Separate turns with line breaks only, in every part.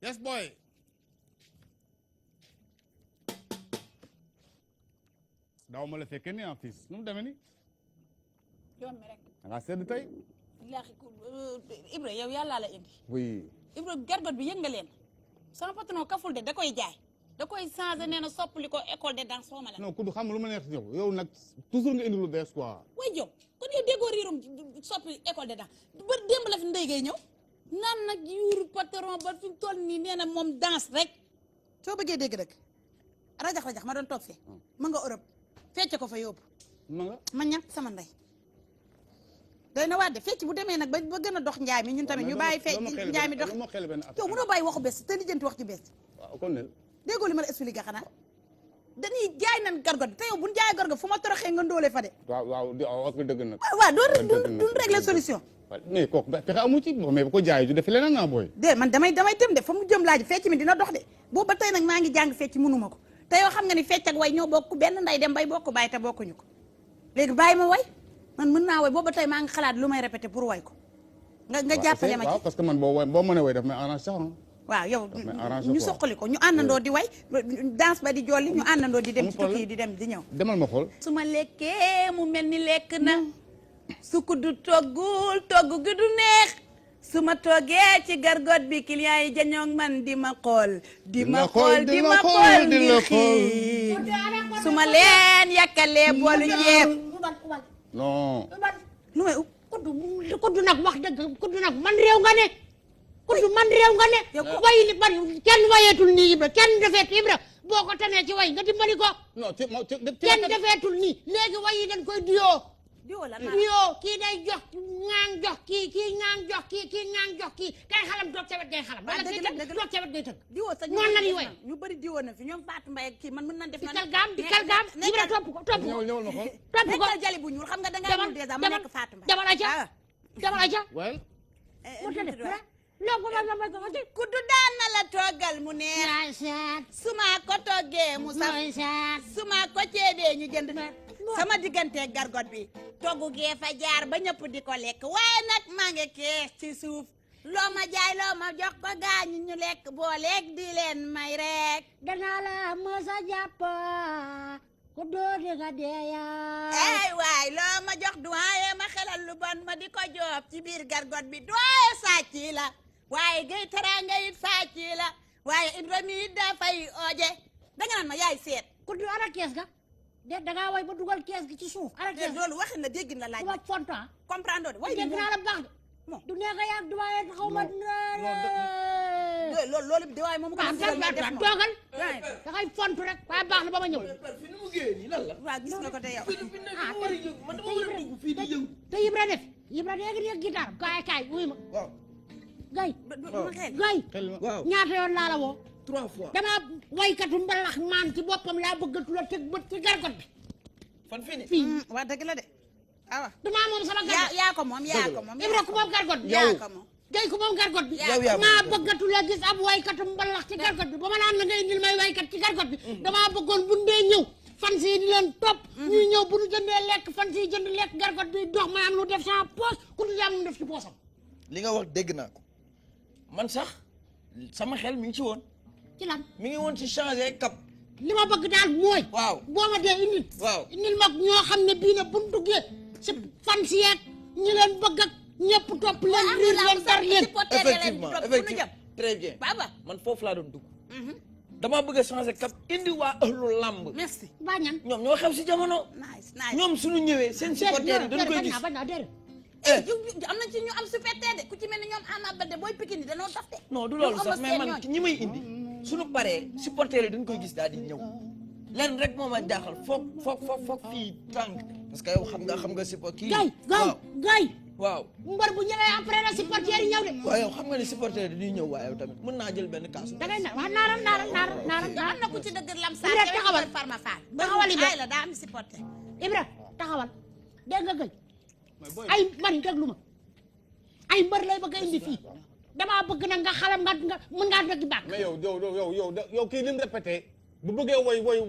Yes boy. daaw ma la fekkee ni en fils nu mu demee nii.
yoon mi rek.
da ngaa sedd tey.
billaahi Ibra yow yàllaa la indi.
oui.
Ibra gargot bi yëg nga leen sama patron kaful de da koy jaay da koy changé nee na soppali ko école de danse xaw ma la.
non ku du xam lu ma neex yow yow nag toujours nga indi lu bees quoi.
way jow kon yow déggoo riirum soppi école de danse ba démb la fi ndey gay ñëw naan nag yuuru patron ba fi mu toll nii nee na moom danse rek soo bëggee dégg rek rajax ma doon toog fee ma nga Europe fecc ko fa yóbbu ma ñàkk sama ndey doy na waa de fecc bu demee nag ba gën a dox njaay mi ñun tamit ñu bàyyi fecc njaay mi dox yow mënoo bàyyi waxu bés te lijjanti wax ci bés
kon ne
déggoo li ma la expliqué xanaa dañuy jaay nan gargot te yow bu ñu jaayee gargot fu ma toroxee nga ndóole fa de
waaw wax nga dëgg nag
waaw du régler solution
mais kooku pexe amu ci mais bu ko jaayee ju def leneen naa booy
de man damay dem de fa mu jëm laaj fecc mi dina dox de boobu ba tey nag maa ngi jàng fecc mënuma ko te yow xam nga ni fecc ak way ñoo bokk benn nday dem bay bokk bàyyi te bokkuñu ko léegi bàyyi ma way man mën naa way boobu ba tey maa ngi xalaat lu may répété pour way ko nga jàppale ma ci
parce que man boo mënee way daf may arrangé sax
waaw yow ñu soqali ko ñu àndandoo di way danse ba di jolli ñu àndandoo di dem ci tukki yi di dem di ñëw
demal ma xool
su ma lekkee mu mel ni lekk na su ko du toggul togg gi du neex su ma toogee ci gargot bi client yi jañoog man di ma xool di ma xool di xii su ma leen yàkkalee boolu ceeb
non
lu may ub
kuddu nag wax dëgg kuddu nag man réew nga ne kuddu man réew nga ne way li man kenn wayeetul nii Ibra kenn defeet Ibra boo ko tanee ci way nga dimbali ko kenn defeetul nii léegi way yi dañ koy duyoo duyoo kii day jox ŋaang jox kii ŋaang jox kii ŋaang jox kii kay xalam doog ca wet ngay xalam wala kii doog ca wet ngay tëgg
diwoo sa
noonu la ñuy way
ñu bëri diwoo na fi ñoom Fatou Mbaye kii man mën nañ def
di kalgaam Ibra topp ko
ñëwal ma xool
nekkal jali bu ñuul xam nga dangaa ñuul dèjà ma nekk Fatou Mbaye
demal aca
well
mu tëdd loo ko ma
kuddu daan na la toggal mu neex suma ko toggee mu saf suma ko ceebee ñu jënd sama diggante gargot bi toggu gee fa jaar ba ñëpp di ko lekk waaye nag maa ngi kees ci suuf loo ma jaay loo ma jox ko gaañu ñu lekk boo lekk di leen may rek
danaa la mësa jàpp ku doo di nga deeya
ey waay loo ma jox duwaaye ma xelal lu bon ma di ko joob ci biir gargot bi duwaaye sàcc la waaye gay teraanga it sàcc la waaye Ibrahima it dafay oje danga naan ma yaay seet
ku du ana kees ga de dangaa way ba dugal kees gi ci suuf ana kees
loolu waxin na dégg na laaj
ma fonta
comprendre de way
dégg naa la baax de du neex a yàgg du waaye xaw ma
loolu di waaye moom ko
toogal dangay fontu rek waaye baax na ba ma ñëw
fi nu mu génnee nii lan la
waaw gis nga ko te yow
man dama war a dugg fii di yëngu
te Ibra def Ibra dégg nga guitare kaay wuy ma
waaw
gay
waaw
ñaata yoon laa la woo
3 fois
dama waykatu mbalax maan ci boppam laa bëggatu la teg bët ci gargot bi
fan fii nii
fii
waa dëgg la de awa
damaa moom sama gargot
yaa ko moom
Ibra ku moom gargot bi
yaa ko moom
gay ku moom gargot bi
yow yaa
maa bëggatu la gis ab waykatu mbalax ci gargot bi ba ma naan na ngay indil may waykat ci gargot bi damaa bëggoon bu ndee ñëw fan si di leen topp ñuy ñëw bu ñu jëndee lekk fan si jënd lekk gargot bi dox ma am lu def sama poos ku du am lu def ci poosam
li nga wax dégg naa ko man sax sama xel mi ngi ci woon
ci lan
mi ngi woon ci changer cap
li ma bëgg daal mooy
waaw
boo ma dee indil
waaw
indil mag ñoo xam ne bii ne bu ñu duggee si fan si yeeg ñi leen bëgg ak ñëpp topp leen riir leen dar leen
effectivement très bien
baba
man foofu laa doon dugg dama bëgg a changer cap indi waa ëllu làmb
merci
baa ñan
ñoom ñoo xam si jamono ñoom suñu ñëwee seen supporters yi dañ koy gis
bañ naa dér
am na ci ñu am supporter de ku ci mel ni ñoom Ama Baldé booy Pikine yi dañoo taf de
non du loolu sax mais man ñi may indi suñu paree supporters yi dañ koy gis daal di ñëw lenn rek moo ma jaaxal foog fii tànk parce que yow xam nga support kii
gay
waaw
mbër bu ñëwee après la supporter yi ñëw de
waaw yow xam nga ne supporter yi dañuy ñëw waaye yow tamit mën naa jël benn kaasu
da ngay na wax naaral
am na ku ci dëgg lam sa
Ibra taxawal
farma faal
taxawal Ibra
ay la daa am supporter
Ibra taxawal dégg nga gëj ay man déglu ma ay mbër lay bëgg a indi fii damaa bëgg nag nga xalam nga mën ngaa dëgg bàkk
mais yow kii li mu répété bu bëggee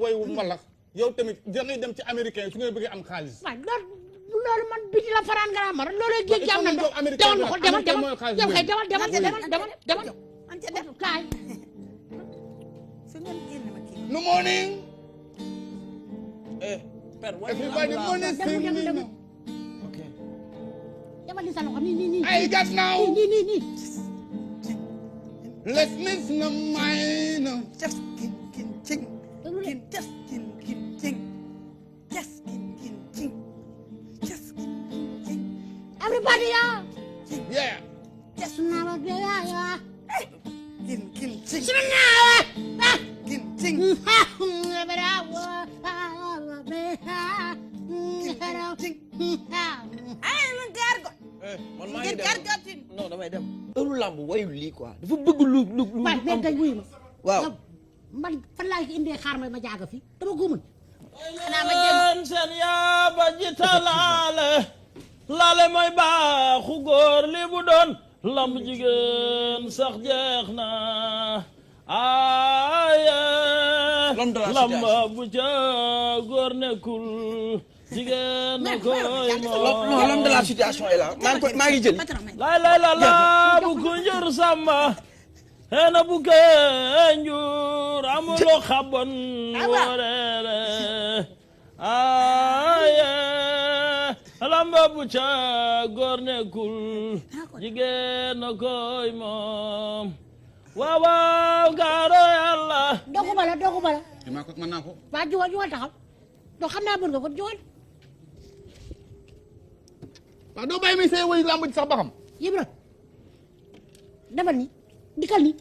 woy mbalax yow tamit da ngay dem ci américain su ngay bëggee am xaalis
waaw loolu man biti la faraan nga ma loolu géej gi am na demal ma xool demal yow kay demal kaay
morning.
Père
Everybody morning sing me now.
ok.
Demal ni sa loxo nii.
I got now.
nii.
Let's miss no mine.
just kin cing just kin cing just kin cing just kin cing
Everybody
Yeah.
just
Now ya.
kin cing
Now.
kin cing ay man gargo
man maa ngi
ngir
dem
gargotin
non damay dem. heure lamb wayul lii quoi dafa bëgg lu
Waaye mais kay wuyu ma.
waaw.
Yow, man fan laa indee xaar ma jaaga fi dama ko mën.
xanaa ma jéem
seen yaa ba jita laale mooy baaxu góor li bu doon lamb jigéen sax jeex na aaye lamb bu ca góor nekkul jigéen na koy moom
non l'homme de la situation est là. maa ngi jëli.
lay la bu ko njër samba hena bu kee njur amuloo xabon woreere aye lamba bu ca góor nekkul jigéen na koy moom waaw gaaro yàlla
Doguma la.
Mën naa ko.
Waa juwal taxaw. Doo xam naa mën nga ko juwal.
waaw doo bàyyi mi say woy lamb ji sax ba xam.
Ibra defal ni dikal ni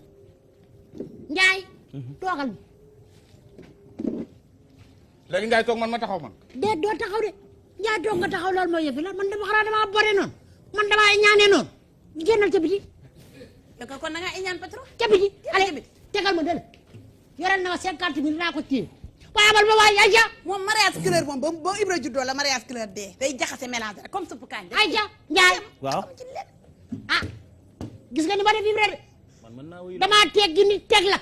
Njaay toogal ni
léegi ngay toog man ma taxaw man.
déet doo taxaw de Njaay toog nga taxaw loolu mooy yëfi la man dama xanaa damaa bore noonu man damaa ñaanee noonu génnal ca biti
ko kon na nga iñaan patron
ca biti allez tegal ma dël yorel na ma 50 000 naa ko téye waaye abal ma waay Aïcha
moom mariage couleur moom ba Ibra juddoo la mariage couleur dee day jaxase mélange rek comme suppu kaañ
Aïcha Njaay
waaw
ah gis nga ni ma def Ibra de
man mën naa wuyu
damaa teg gi ni teg la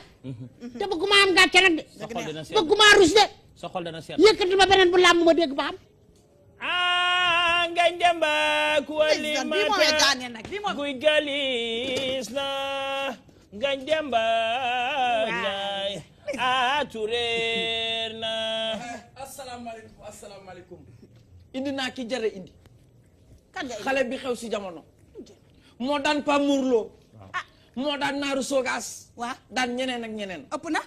te bëgguma am gàcce nag de
sa xol dina seet
bëgguma rus de
sa xol dina seet
yëkkati ma beneen bu làmb ma dégg ba xam
nga njamba ku wali
bii mooy
mata
gaane nag bii mooy
guy galis na nga njamba ñaay a tureer na
asalaamaaleykum indi naa ki jare indi
kan nga
xale bi xew si jamono moo daan Pa Mourlo moo daan Naaru Sogas
waa
daan ñeneen ak ñeneen
ëpp na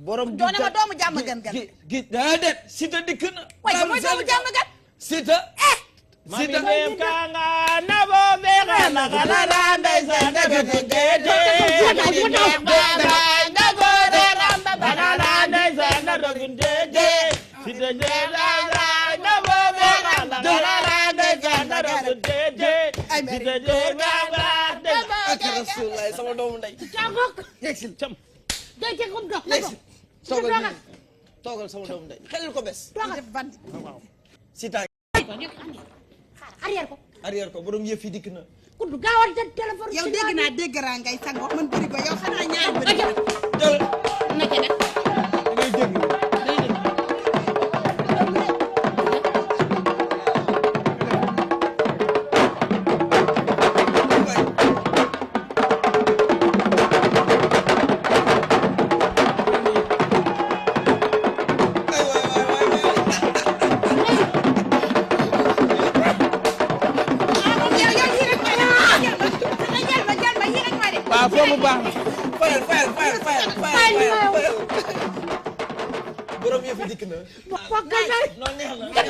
borom
doone ma doomu jàmm gan gan
gi déedéet Siteu dikk na
waaye mooy doomu jàmm gan
Siteu
Siteu dem kanga nabo bexa na xala la ndeysan debe dede nabo de ramba bana la ndeysan na dogun dede Siteu dem nabo bexa na xala la ndeysan na dogun dede Siteu dem kanga
ak Rasulullah sama doomu ndey
caagok
yegsil
cam
day teg comme dox
yegsil
toogal
toogal sama doomu ndey xelil ko bes
def bandi
Siteu
arrière ko
arrière ko borom yëf yi dikk na
kudd gaawal te téléphone
yow dégg naa dégg raa ngay sango man bëri ko yow xanaa ñaar bëri
jël
na ca def
ngay déglu. waaw foofu baax na.
fayal borom yëf yi dikk na
ponkal na
non neex na neex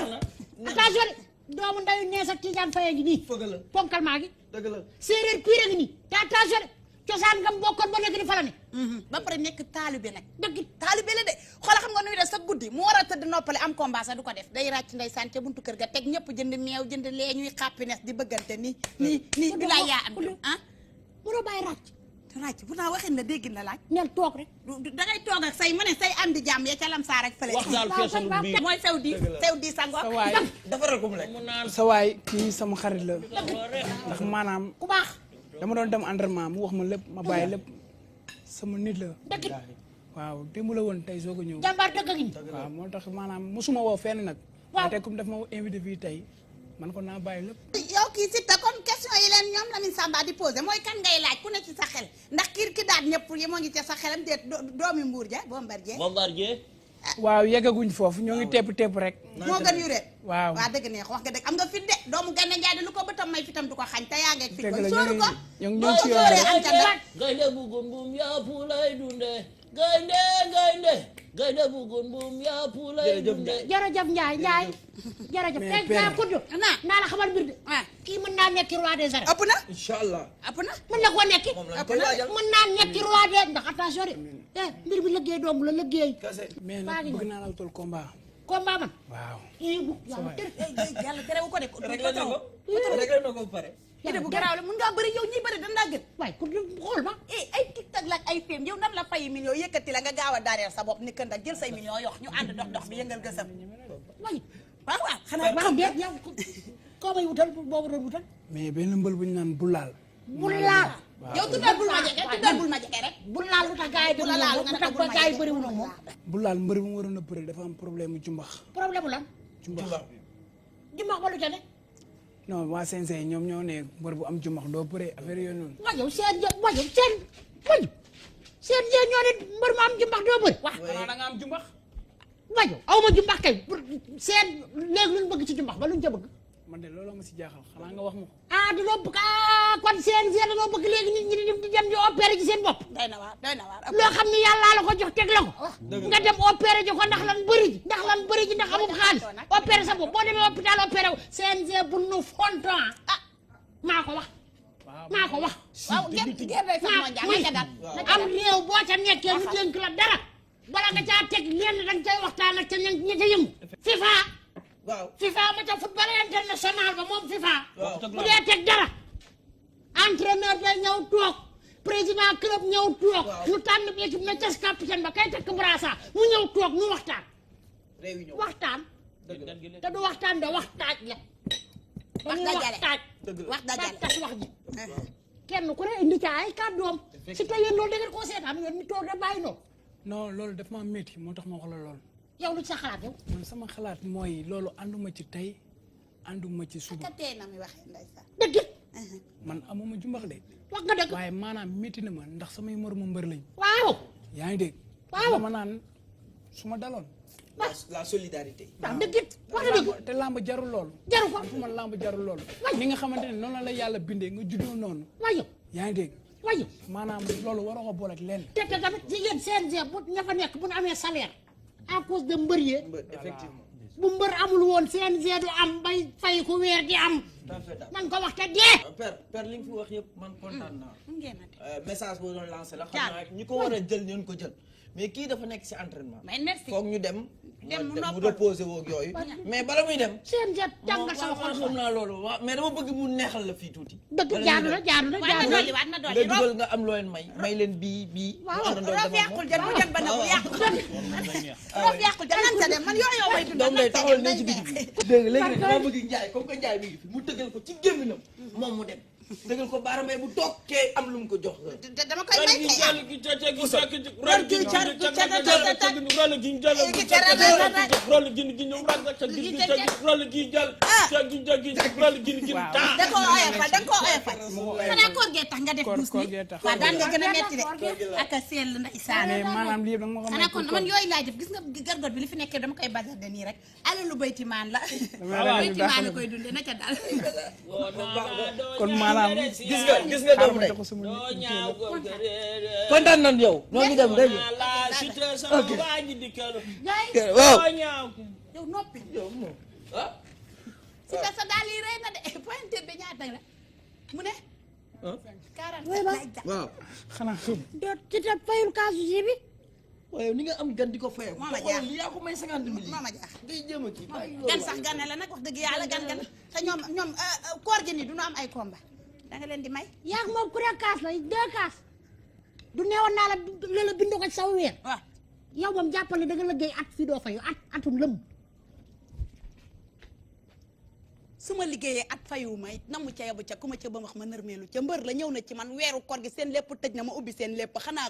na
attention doomu ndayu nees ak Tijaan Faye ngi nii
fëgg la
ponkal maa ngi
dëgg la
séeréer pire ngi nii te attention cosaan ngam bokkoon ba nekk di fala ne
ba pare nekk taalibe nag
dëgg
taalibe la de xoolal xam nga nuy def sa guddi mu war a tëdd noppale am combat sax du ko def day ràcc ndeysaan ca buntu kër ga teg ñëpp jënd meew jënd lee ñuy xàppi nes di bëggante nii bi laa yaa am ah
mënoo bàyyi ràcc
ràcc bu naa waxin la dégg na laaj
neel toog rek
da ngay toog ak say ma ne say am di jàmm ya ca lam saa rek fële
wax daal feesalu biir
mooy sew di sango
waay
defaral ko mu lekk
mu naan
sa waay kii sama xarit la ndax maanaam
ku baax
dama doon dem entraînement mu wax ma lépp ma bàyyi lépp sama nit la
dëgg
waaw démb la woon tey soo ko ñëw
jàmbaar dëgg gi
waaw moo tax maanaam mosuma woo fenn nag
waaw
tey comme daf ma invité fii tey man ko naa bàyyi lépp
yow kii si te kon question yi leen ñoom Lamine Samba di posé mooy kan ngay laaj ku ne ci sa xel ndax ki daat ñëpp yi moo ngi ci sa xelam déet doomi Mbuur ja Bombardier
waaw yeggaguñ foofu ñoo ngi tepp rek.
moo gën yu rek
waaw
dëgg neex wax nga dëgg am nga fit de doomu Gana Njaay de lu ko bëtam may fitam du ko xañ te yaa ngeeg fit kon sóoru ko
ñoo ngi ci yoon
gaynde bu gun buum yàpp lay dunde gaynde bu gun buum yàpp lay dunde
jërëjëf Njaay jërëjëf tey gaa kudd naa la xamal mbir de kii mën naa nekk roi des arènes
ëpp na
inshallah
ëpp na
mën na koo nekki
ëpp
mën naa nekk roi des ndax attention de mbir bi liggéey doomu la liggéey
mais nag bëgg naa la tol combat
man
waaw
yàlla terewu ko de
réglé na ko pare
ide bu garaaw la mun ngaa bëri yow ñi bëri dañ laa gën
waay ku xool ma
ay tiktak la ak ay film yow nan la fay millions yëkkati la nga gaaw a daaneel sa bopp ni kën ak jël say millions yox ñu ànd dox bi yëngal gësam
waay
waaw xanaa
xam déet yow koo may wutal boobu doon wutal
mais benn mbël bu ñu naan bu laal
yow tuddal bul ma jege rek
bu laal lu tax gars yi
bu la laal nga ne ko
ba gars yi bëriwul ak moom
bu laal mbër bu mu waroon a bëre dafa am problème mu jumbax
lan
jumbax
jumbax ba lu ca ne
non waa CNG ñoom ñoo ne mbër bu am jumbax doo bëre affaire yooyu noonu
wajow seen ñoo ne mbër mu am jumbax doo bëri
da nga am jumbax
wajow aw ma jumbax kay seen léegi luñ bëgg ci jumbax ba luñ ca bëgg
man de loolu ma si jaaxal xanaa nga wax ma ko
di loo bëgg kon CNG dañoo bëgg léegi nit ñi di dem di opéré ci seen bopp
doy na waar
loo xam ni yàlla la ko jox teg la ko nga dem opéré ji ko ndax lan bëri ji ndax amul xaalis opéré sa bopp boo demee hôpital opéré wu CNG bu nu fonton maa ko wax
waaw gerte sax moo njàng
am réew boo ca nekkee ñu dénk la dara bala nga caa teg lenn danga cay waxtaan ak ca ña ca yëngu FIFA ma ca football international ba moom FIFA bu dee teg dara entraîneur day ñëw toog président club ñëw toog ñu tànn bi équipe na cas capitaine ba kay takk brassard mu ñëw toog ñu waxtaan te du waxtaan de waxtaaj la
wax dajale
tas wax ji kenn ku ne indi ca ay kàddoom si te yéen loolu da ngeen koo seetaan yéen ñu toog de bàyyi noonu
non loolu daf ma métti moo tax ma wax la loolu
yow lu ci sa xalaat yow
man sama xalaat mooy loolu ànduma ci tey ànduma ci suba
ka tey na mi waxee ndeysaan
dëgg
man amuma jumbax de
wax nga dëgg
waaye maanaam métti na ma ndax samay moromu mbër lañ
waaw
yaa ngi dégg
waaw
dama naan su ma daloon
la solidarité
waaw dëgg it wax nga dëgg
te làmb jarul loolu
jaru ko
fu man làmb jarul loolu ni nga xamante ne noonu la yàlla bindee nga juddoo noonu
waaye
yaa ngi dégg
waaye
maanaam loolu waroo ko boole ak lenn
te tamit ci yéen CNG bu ña fa nekk bu ñu amee salaire à cause de mbër yee
effectivement
bu mbër amul woon CNG du am bay fay ko weer di am man ko wax te dee
père li nga fi wax yëpp man kontaan naa
ngeen
message boo doon lancé la xam naa ñi ko war a jël ñoon ko jël mais kii dafa nekk ci entraînement
mais merci
foog ñu dem
mu
mu reposé woog yooyu mais bala muy dem
CNG jàngal sama xol
xam naa loolu waaw mais dama bëgg mu neexal la fii tuuti
dëgg jaadu la
waat na dolli
nga dugal nga am loo leen may leen bii
roof yàqul jën bu jën ba nag yàqul roof yàqul jën nan sa dem man yooyu may dund
doom day taxawal nañ ci biti bi dégg nga léegi nag dama bëgg Njaay comme que Njaay mi ngi fi mu tëgal ko ci gémminam moom mu dem dëggal ko baara may bu toog kee am lu mu ko jox
dama koy may da ko oyofal xanaa koor gee tax nga def dus ni waaw daan nga gën a metti de ak a seel ndeysaan
maanaam lii dama ko
xanaa kon man yooyu laay def gis nga gargot bi li fi nekkee dama koy bazar de nii rek alalu baytimaan la baytimaan la koy dundee na ca daal
kon maanaam
gis nga doomu ne kontaan nañ yow ñoo ngi dem léegi
waaw yow noppi si ta sa daal yi rey na de pointeur bi ñaata la mu ne 40
waaw
xanaa xam
ci te fayul kaasu ji bi
waaye ni nga am gan di ko fayal
moo ma jaax
yaa ko may 50 000
moo ma jaax
ngay jéem a kii
gan sax gan la nag wax dëgg yàlla gan te ñoom koor gi nii du ñu am ay combat da nga leen di may
yaa ngi moom ku ne kaas la 2 kaas du neewoon naa la bind ko ci saw weer
waaw
yow moom jàppale da nga liggéey at fii doo fayu atum lëm
su ma liggéeyee at fayuma it namu ca yabu ca ku ma ca ba wax ma nërmeelu ca mbër la ñëw na ci man weeru koor gi seen lépp tëj na ma ubbi seen lépp xanaa